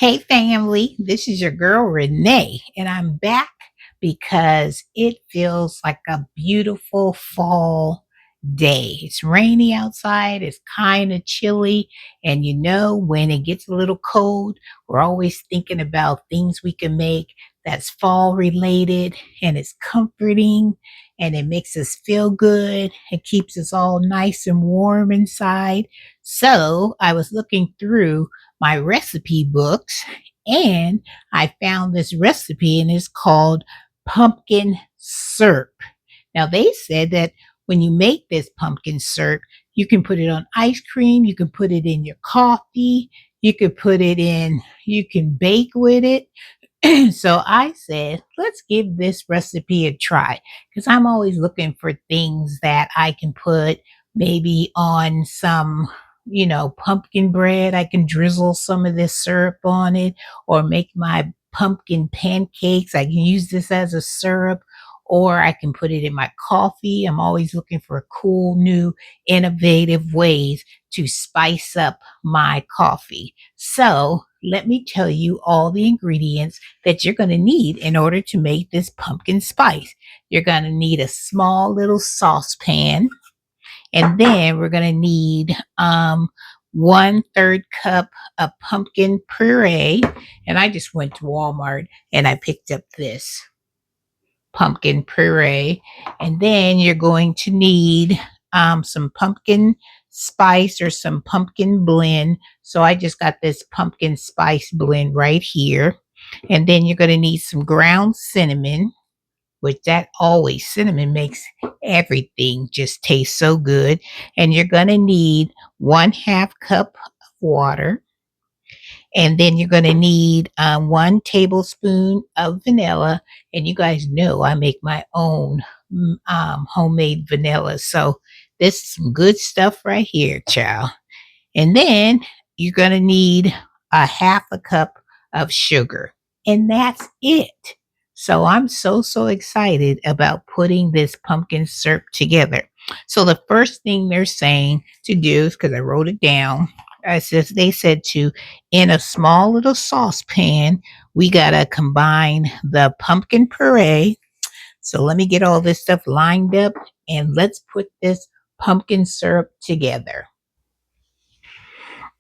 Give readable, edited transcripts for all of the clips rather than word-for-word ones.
Hey family, this is your girl Renee, and I'm back because it feels like a beautiful fall day. It's rainy outside, it's kind of chilly, and when it gets a little cold, we're always thinking about things we can make that's fall related, and it's comforting and it makes us feel good. It keeps us all nice and warm inside. So, I was looking through my recipe books and I found this recipe and it's called pumpkin syrup. Now, they said that when you make this pumpkin syrup, you can put it on ice cream, you can put it in your coffee, you can bake with it. So I said, let's give this recipe a try because I'm always looking for things that I can put maybe on some, pumpkin bread. I can drizzle some of this syrup on it or make my pumpkin pancakes. I can use this as a syrup or I can put it in my coffee. I'm always looking for cool, new, innovative ways to spice up my coffee. So let me tell you all the ingredients that you're going to need in order to make this pumpkin spice. You're going to need a small little saucepan, and then we're going to need 1/3 cup of pumpkin puree. And I just went to Walmart and I picked up this pumpkin puree. And then you're going to need some pumpkin spice or some pumpkin blend. So I just got this pumpkin spice blend right here. And then you're going to need some ground cinnamon, which that always cinnamon makes everything just taste so good. And you're going to need 1/2 cup of water. And then you're going to need 1 tablespoon of vanilla. And you guys know I make my own homemade vanilla. So this is some good stuff right here, child. And then you're going to need 1/2 cup of sugar. And that's it. So I'm so excited about putting this pumpkin syrup together. So the first thing they're saying to do is because I wrote it down. They said to in a small little saucepan, we gotta combine the pumpkin puree. So let me get all this stuff lined up and let's put this pumpkin syrup together.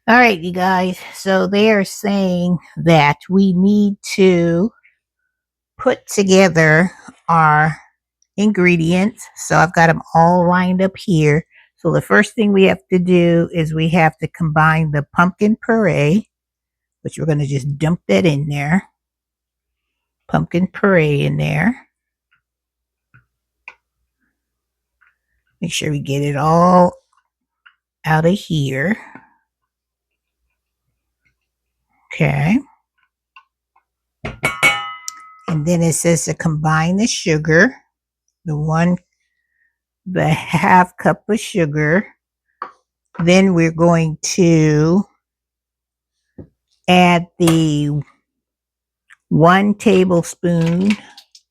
All right, you guys. So they are saying that we need to put together our ingredients. So I've got them all lined up here. So the first thing we have to do is we have to combine the pumpkin puree, which we're going to just dump that in there. Pumpkin puree in there. Make sure we get it all out of here. Okay. And then it says to combine the sugar, the 1/2 cup of sugar. Then we're going to add the 1 tablespoon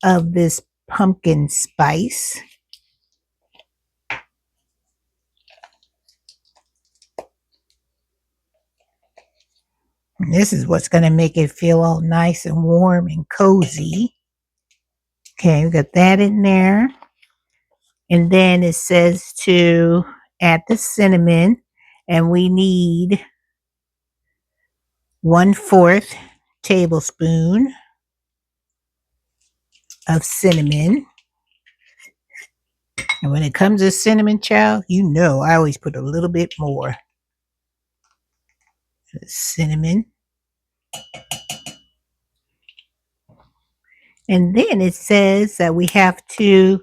of this pumpkin spice. And this is what's going to make it feel all nice and warm and cozy. Okay, we got that in there. And then it says to add the cinnamon, and we need 1/4 tablespoon of cinnamon. And when it comes to cinnamon, child, I always put a little bit more cinnamon. And then it says that we have to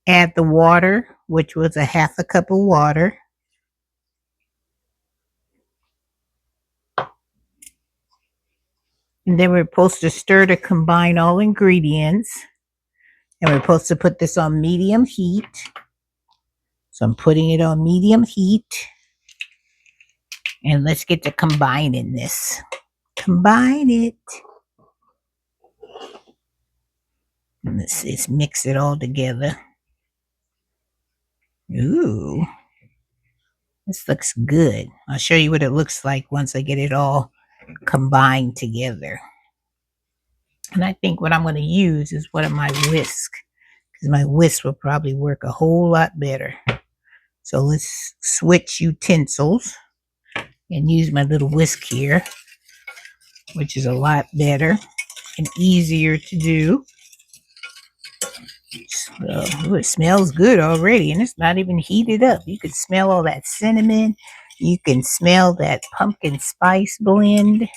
add the water, which was 1/2 cup of water. And then we're supposed to stir to combine all ingredients. And we're supposed to put this on medium heat. So I'm putting it on medium heat. And let's get to combining this. Combine it. And let's mix it all together. Ooh. This looks good. I'll show you what it looks like once I get it all combined together. And I think what I'm going to use is one of my whisks, because my whisk will probably work a whole lot better. So let's switch utensils and use my little whisk here, which is a lot better and easier to do. So, it smells good already, and it's not even heated up. You can smell all that cinnamon. You can smell that pumpkin spice blend.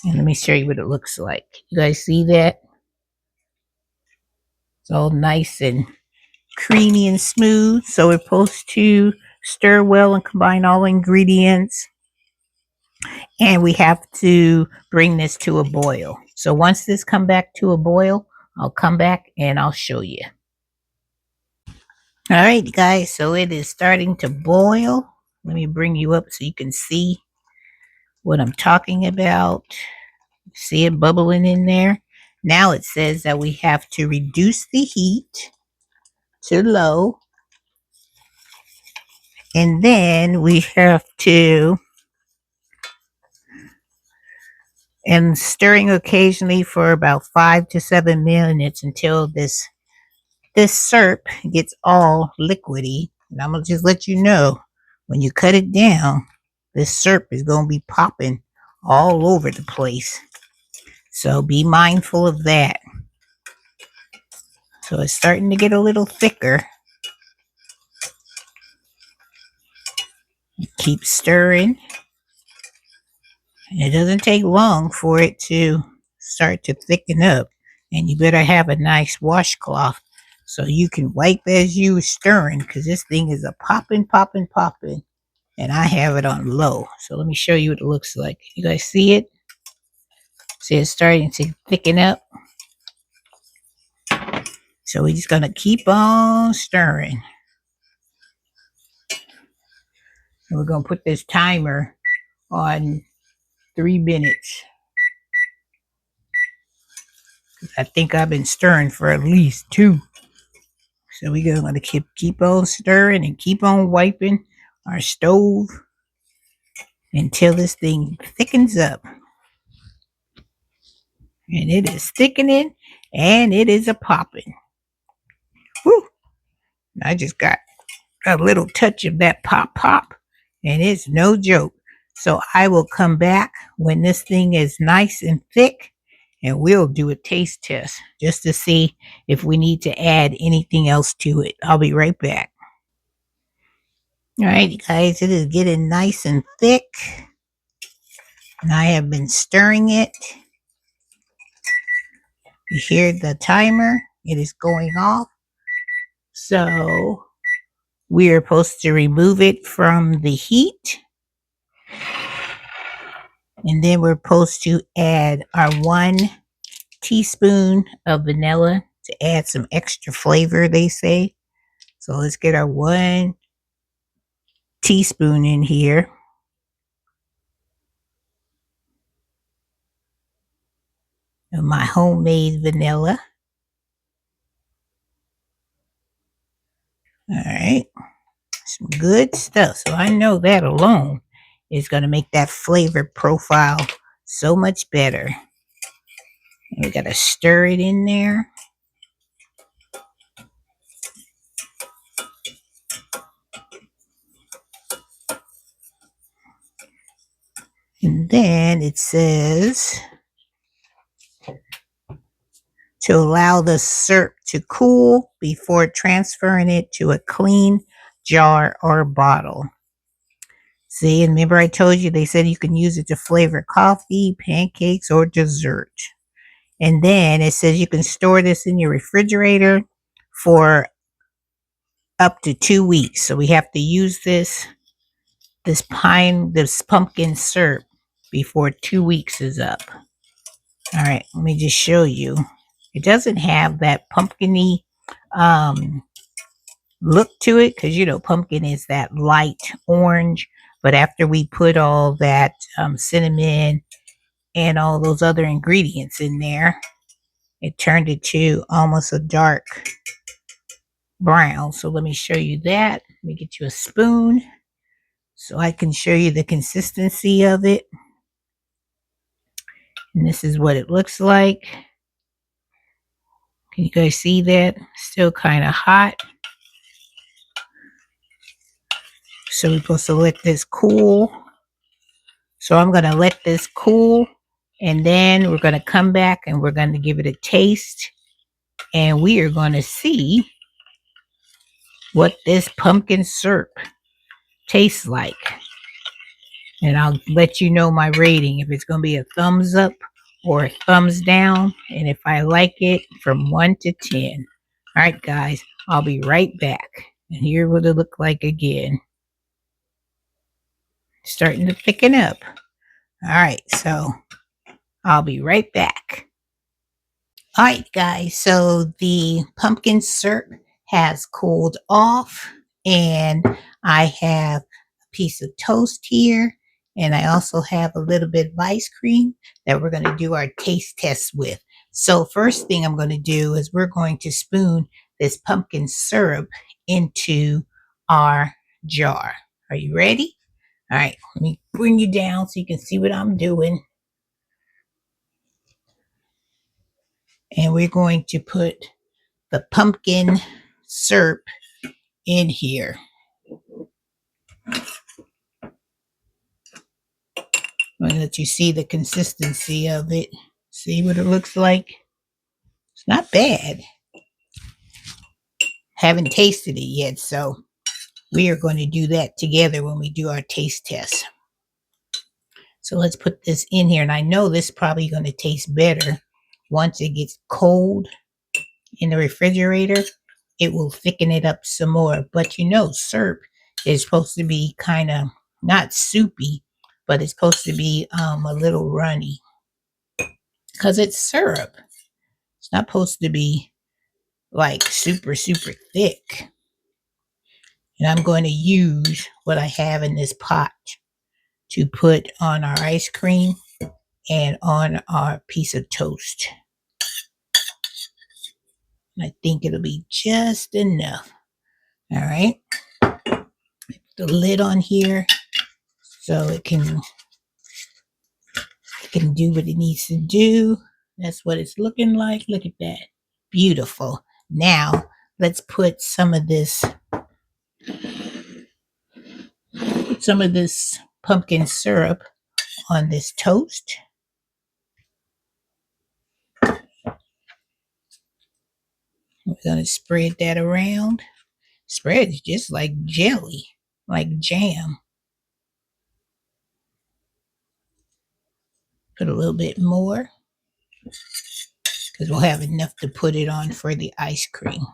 And let me show you what it looks like. You guys see that? It's all nice and creamy and smooth. So we're supposed to stir well and combine all ingredients. And we have to bring this to a boil. So once this come back to a boil, I'll come back and I'll show you. All right, guys, so it is starting to boil. Let me bring you up so you can see what I'm talking about. See it bubbling in there? Now it says that we have to reduce the heat to low. And then we have to, and stirring occasionally for about 5 to 7 minutes until this syrup gets all liquidy. And I'm going to just let you know, when you cut it down, this syrup is going to be popping all over the place. So be mindful of that. So it's starting to get a little thicker. Keep stirring. And it doesn't take long for it to start to thicken up. And you better have a nice washcloth so you can wipe as you stirring, because this thing is a popping. And I have it on low. So let me show you what it looks like. You guys see it? See, it's starting to thicken up. So we're just going to keep on stirring. And we're going to put this timer on 3 minutes. I think I've been stirring for at least 2. So we're going to keep on stirring and keep on wiping our stove until this thing thickens up. And it is thickening and it is a popping. Woo! I just got a little touch of that pop, and it's no joke. So I will come back when this thing is nice and thick, and we'll do a taste test just to see if we need to add anything else to it. I'll be right back. All right, guys, it is getting nice and thick, and I have been stirring it. You hear the timer, it is going off. So we are supposed to remove it from the heat. And then we're supposed to add our 1 teaspoon of vanilla to add some extra flavor, they say. So let's get our 1 teaspoon in here. Of my homemade vanilla. All right. Some good stuff. So I know that alone is going to make that flavor profile so much better. And we got to stir it in there. And then it says to allow the syrup to cool before transferring it to a clean jar or bottle. See, and remember I told you they said you can use it to flavor coffee, pancakes, or dessert. And then it says you can store this in your refrigerator for up to 2 weeks. So we have to use this pumpkin syrup before 2 weeks is up. All right, let me just show you. It doesn't have that pumpkin-y look to it, because you know pumpkin is that light orange. But after we put all that cinnamon and all those other ingredients in there, it turned it to almost a dark brown. So let me show you that. Let me get you a spoon so I can show you the consistency of it. And this is what it looks like. Can you guys see that? Still kind of hot. So we're supposed to let this cool. So I'm going to let this cool, and then we're going to come back and we're going to give it a taste, and we are going to see what this pumpkin syrup tastes like. And I'll let you know my rating, if it's going to be a thumbs up or a thumbs down, and if I like it from 1 to 10. All right, guys, I'll be right back. And here what it look like again. Starting to thicken up. All right, so I'll be right back. All right, guys, so the pumpkin syrup has cooled off, and I have a piece of toast here, and I also have a little bit of ice cream that we're going to do our taste test with. So first thing I'm going to do is we're going to spoon this pumpkin syrup into our jar. Are you ready? All right, let me bring you down so you can see what I'm doing. And we're going to put the pumpkin syrup in here. I'm going to let you see the consistency of it. See what it looks like? It's not bad. Haven't tasted it yet, so we are going to do that together when we do our taste test. So let's put this in here, and I know this is probably going to taste better once it gets cold in the refrigerator. It will thicken it up some more. But you know, syrup is supposed to be kind of not soupy, but it's supposed to be a little runny because it's syrup. It's not supposed to be like super thick. And I'm going to use what I have in this pot to put on our ice cream and on our piece of toast. And I think it'll be just enough. All right. The lid on here so it can do what it needs to do. That's what it's looking like. Look at that. Beautiful. Now let's put some of this pumpkin syrup on this toast. We're going to spread that around. Spread is just like jelly, like jam. Put a little bit more because we'll have enough to put it on for the ice cream.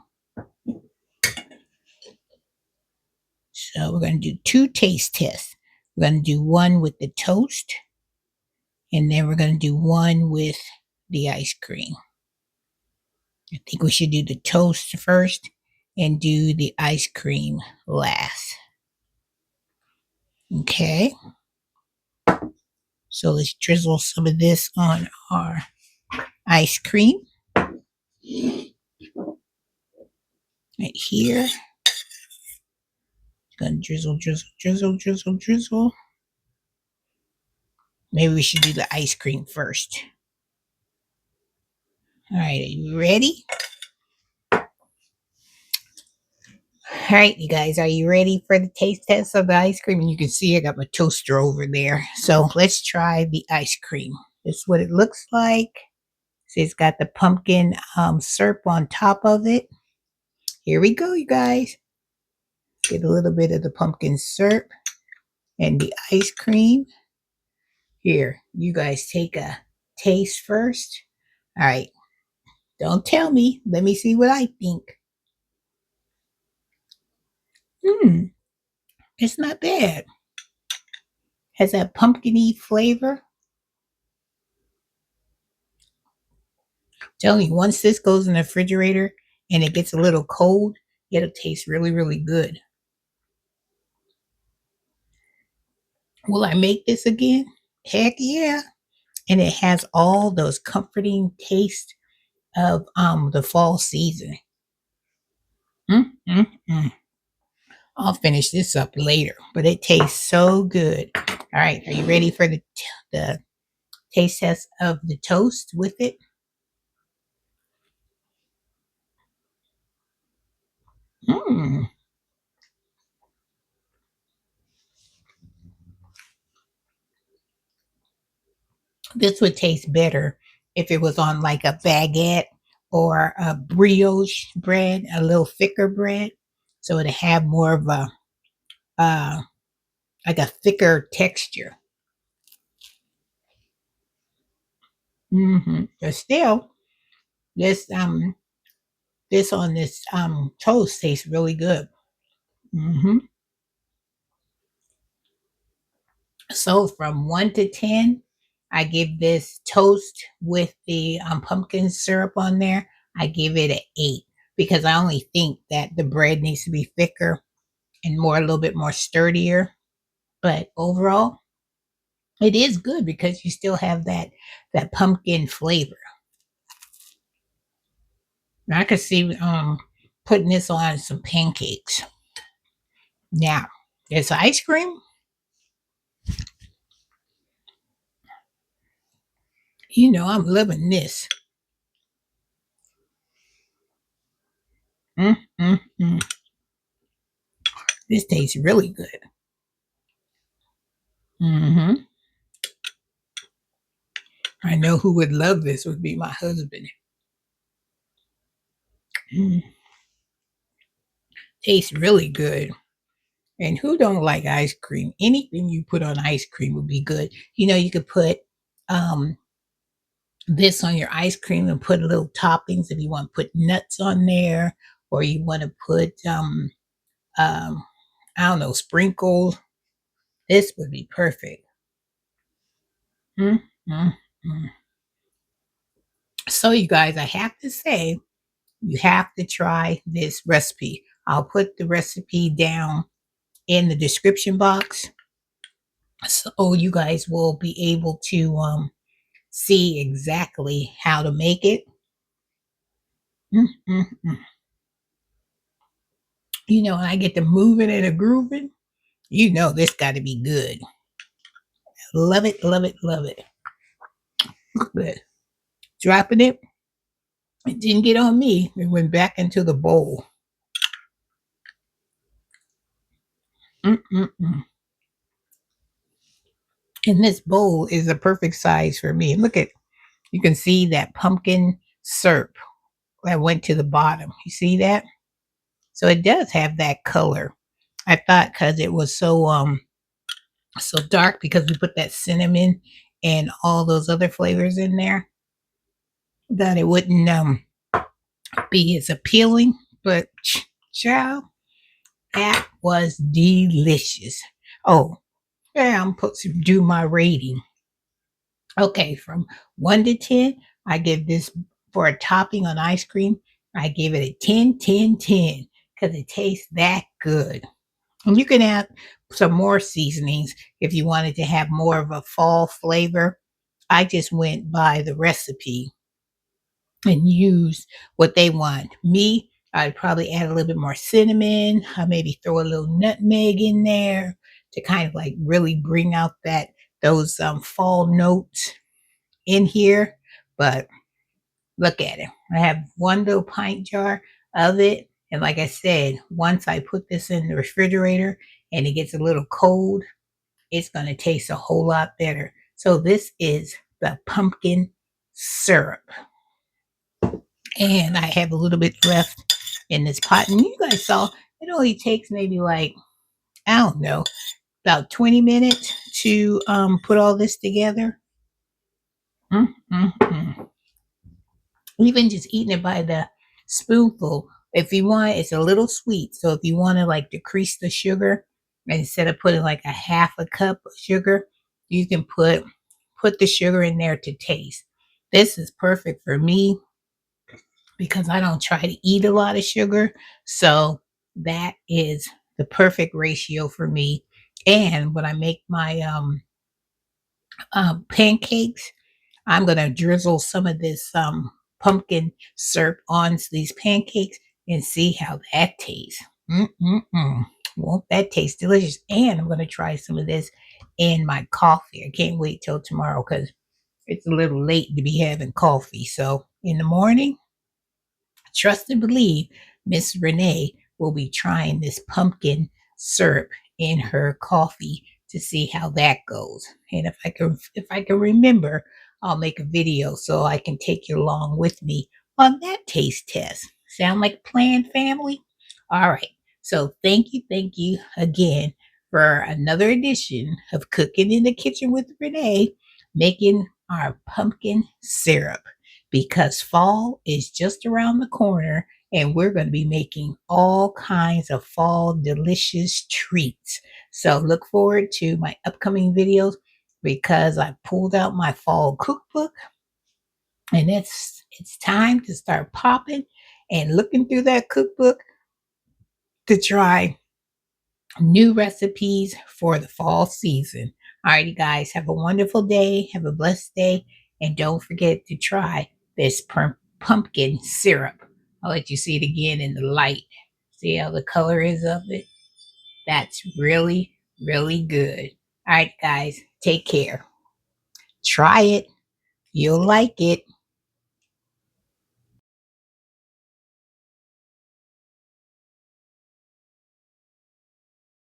So we're going to do 2 taste tests. We're going to do one with the toast, and then we're going to do one with the ice cream. I think we should do the toast first and do the ice cream last. Okay. So let's drizzle some of this on our ice cream. Right here. Gonna drizzle. Maybe we should do the ice cream first. All right, are you ready? All right, you guys, are you ready for the taste test of the ice cream? And you can see I got my toaster over there. So let's try the ice cream. This is what it looks like. See, it's got the pumpkin syrup on top of it. Here we go, you guys. Get a little bit of the pumpkin syrup and the ice cream. Here, you guys take a taste first. All right. Don't tell me. Let me see what I think. It's not bad. Has that pumpkin-y flavor. I'm telling you, once this goes in the refrigerator and it gets a little cold, it'll taste really good. Will I make this again? Heck yeah. And it has all those comforting tastes of the fall season. Mm. I'll finish this up later, but it tastes so good. All right, are you ready for the taste test of the toast with it? Mm, this would taste better if it was on like a baguette or a brioche bread, a little thicker bread, so it'd have more of a uh, like a thicker texture. But still, this this on this toast tastes really good. hmm So from 1 to 10, I give this toast with the pumpkin syrup on there. I give it an 8 because I only think that the bread needs to be thicker and more a little bit more sturdier. But overall, it is good because you still have that pumpkin flavor. I could see putting this on some pancakes. Now, there's ice cream. You know, I'm loving this. Mm, mm, mm. This tastes really good. hmm I know who would love this would be my husband. Mm, tastes really good. And who don't like ice cream? Anything you put on ice cream would be good. You know, you could put um, this on your ice cream and put little toppings if you want to put nuts on there, or you want to put um, I don't know, sprinkles. This would be perfect. Mm, mm, mm. So, you guys, I have to say, you have to try this recipe. I'll put the recipe down in the description box so you guys will be able to see exactly how to make it. Mm, mm, mm. You know, when I get to moving and a grooving, you know this got to be good. Love it, love it, love it. But dropping it, it didn't get on me. It went back into the bowl. Mm-mm-mm. And this bowl is a perfect size for me. Look at, you can see that pumpkin syrup that went to the bottom. You see that? So it does have that color. I thought because it was so dark because we put that cinnamon and all those other flavors in there that it wouldn't be as appealing. But child, that was delicious. Oh, yeah, I'm supposed to do my rating. Okay, from 1 to 10, I give this for a topping on ice cream. I give it a 10, 10, 10 because it tastes that good. And you can add some more seasonings if you wanted to have more of a fall flavor. I just went by the recipe and used what they want. Me, I'd probably add a little bit more cinnamon. I maybe throw a little nutmeg in there to kind of like really bring out that those fall notes in here. But look at it. I have one little pint jar of it. And like I said, once I put this in the refrigerator and it gets a little cold, it's going to taste a whole lot better. So this is the pumpkin syrup. And I have a little bit left in this pot. And you guys saw it only takes maybe like, I don't know, about 20 minutes to put all this together. Mm, mm, mm. Even just eating it by the spoonful. If you want, it's a little sweet. So if you want to like decrease the sugar, instead of putting like a half a cup of sugar, you can put the sugar in there to taste. This is perfect for me because I don't try to eat a lot of sugar. So that is the perfect ratio for me. And when I make my pancakes, I'm gonna drizzle some of this pumpkin syrup on these pancakes and see how that tastes. Mm-mm-mm. Won't that taste delicious? And I'm going to try some of this in my coffee. I can't wait till tomorrow because it's a little late to be having coffee. So in the morning, trust and believe Miss Renee will be trying this pumpkin syrup in her coffee to see how that goes. And if I can remember, I'll make a video so I can take you along with me on that taste test. Sound like a plan, family? All right. So thank you again for another edition of Cooking in the Kitchen with Renee, making our pumpkin syrup because fall is just around the corner and we're going to be making all kinds of fall delicious treats. So look forward to my upcoming videos because I pulled out my fall cookbook and it's time to start popping and looking through that cookbook to try new recipes for the fall season. Alrighty, guys, have a wonderful day. Have a blessed day. And don't forget to try this pumpkin syrup. I'll let you see it again in the light. See how the color is of it? That's really, really good. All right, guys, take care. Try it. You'll like it.